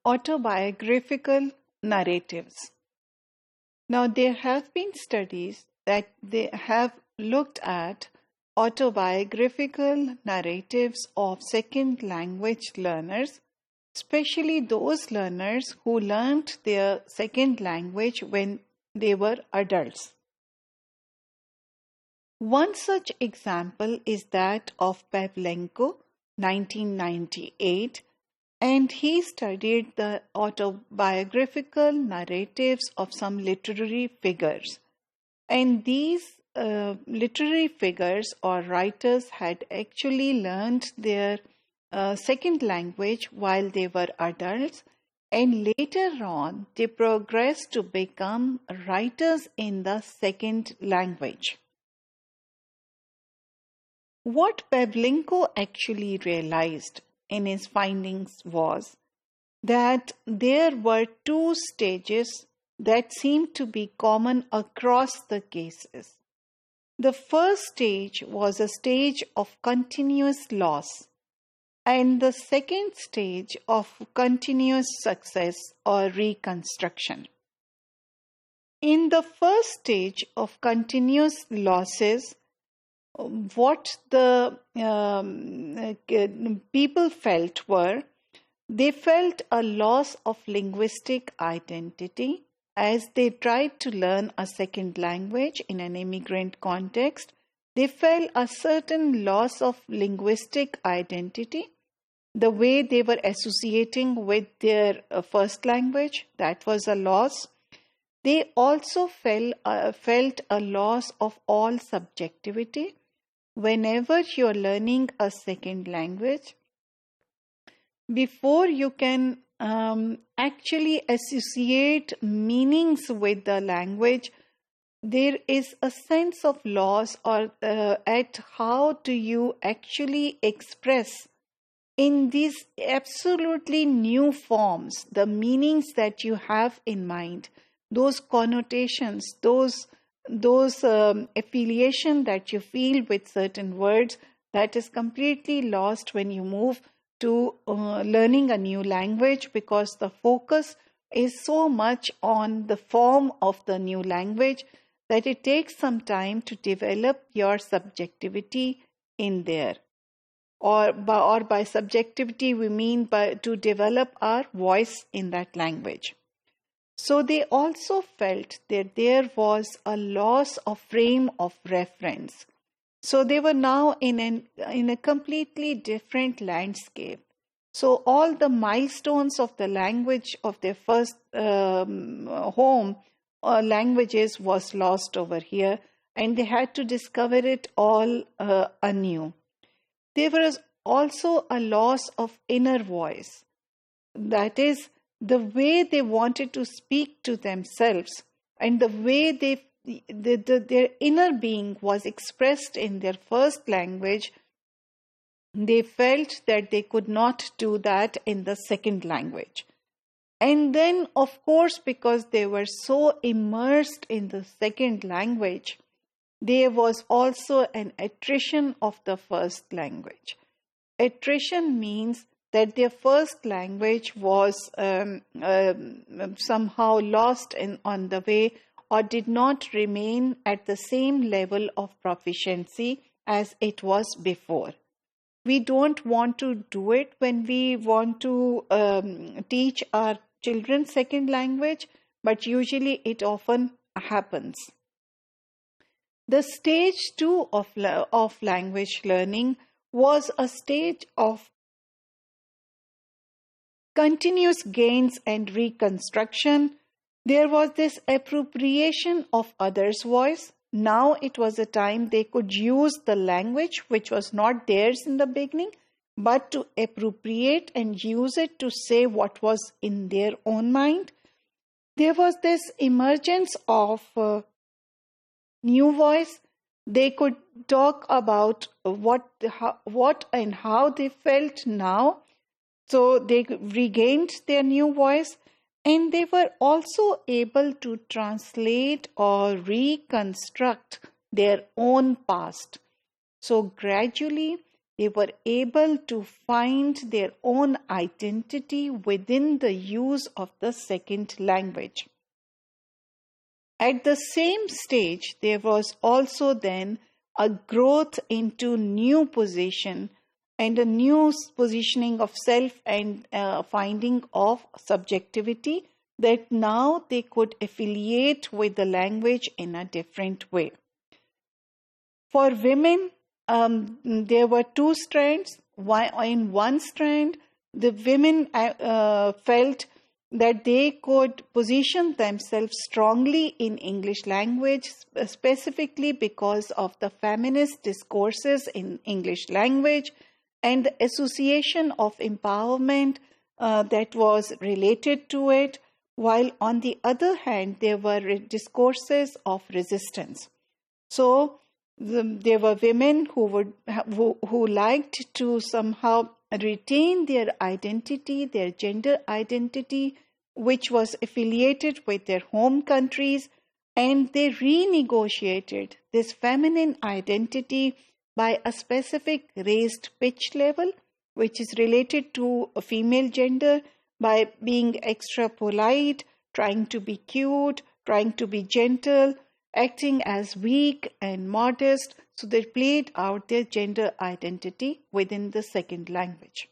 Autobiographical narratives. Now, there have been studies that they have looked at autobiographical narratives of second language learners, especially those learners who learned their second language when they were adults. One such example is that of Pavlenko, 1998, and he studied the autobiographical narratives of some literary figures. And these literary figures or writers had actually learned their second language while they were adults, and later on they progressed to become writers in the second language. What Pavlenko actually realized in his findings was that there were two stages that seemed to be common across the cases. The first stage was a stage of continuous loss, and the second stage of continuous success or reconstruction. In the first stage of continuous losses, what the people felt were, they felt a loss of linguistic identity as they tried to learn a second language in an immigrant context. They felt a certain loss of linguistic identity, the way they were associating with their first language, that was a loss. They also felt a loss of all subjectivity. Whenever you're learning a second language, before you can actually associate meanings with the language, there is a sense of loss or at how do you actually express in these absolutely new forms the meanings that you have in mind, those connotations, those affiliation that you feel with certain words, that is completely lost when you move to learning a new language, because the focus is so much on the form of the new language that it takes some time to develop your subjectivity in there. Or by subjectivity we mean to develop our voice in that language. So they also felt that there was a loss of frame of reference. So they were now in a completely different landscape. So all the milestones of the language of their first home languages was lost over here, and they had to discover it all anew. There was also a loss of inner voice. That is, the way they wanted to speak to themselves and the way their inner being was expressed in their first language, they felt that they could not do that in the second language. And then, of course, because they were so immersed in the second language, there was also an attrition of the first language. Attrition means that their first language was somehow lost on the way, or did not remain at the same level of proficiency as it was before. We don't want to do it when we want to teach our children second language, but usually it often happens. The stage 2 of language learning was a stage of continuous gains and reconstruction. There was this appropriation of others' voice. Now it was a time they could use the language which was not theirs in the beginning, but to appropriate and use it to say what was in their own mind. There was this emergence of new voice. They could talk about what and how they felt now. So they regained their new voice, and they were also able to translate or reconstruct their own past. So gradually they were able to find their own identity within the use of the second language. At the same stage, there was also then a growth into new position and a new positioning of self and finding of subjectivity, that now they could affiliate with the language in a different way. For women, there were two strands. In one strand, the women felt that they could position themselves strongly in English language, specifically because of the feminist discourses in English language and the association of empowerment that was related to it, while on the other hand, there were discourses of resistance. So there were women who liked to somehow retain their identity, their gender identity, which was affiliated with their home countries, and they renegotiated this feminine identity by a specific raised pitch level, which is related to a female gender, by being extra polite, trying to be cute, trying to be gentle, acting as weak and modest. So they played out their gender identity within the second language.